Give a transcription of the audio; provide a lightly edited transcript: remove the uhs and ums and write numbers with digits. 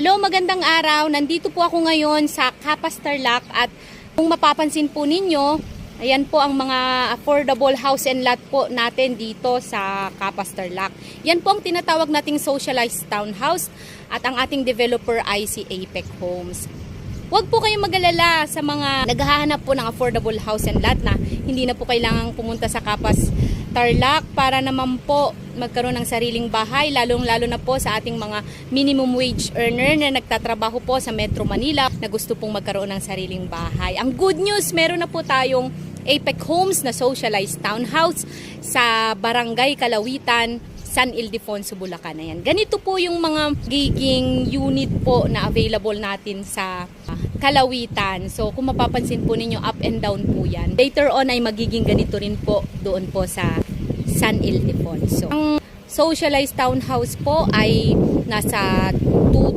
Hello, magandang araw. Nandito po ako ngayon sa Capas Tarlac at kung mapapansin po ninyo, ayan po ang mga affordable house and lot po natin dito sa Capas Tarlac. Yan po ang tinatawag nating socialized townhouse at ang ating developer ay si Apex Homes. Huwag po kayong mag-alala sa mga naghahanap po ng affordable house and lot na hindi na po kailangang pumunta sa Capas Tarlac para naman po magkaroon ng sariling bahay, lalong-lalo na po sa ating mga minimum wage earner na nagtatrabaho po sa Metro Manila na gusto pong magkaroon ng sariling bahay. Ang good news, meron na po tayong Apex Homes na socialized townhouse sa Barangay Kalawitan, San Ildefonso, Bulacan. Ayan. Ganito po yung mga giging unit po na available natin sa Kalawitan. So kung mapapansin po ninyo, up and down po yan. Later on ay magiging ganito rin po doon po sa San Ildefonso. Ang socialized townhouse po ay nasa 2,000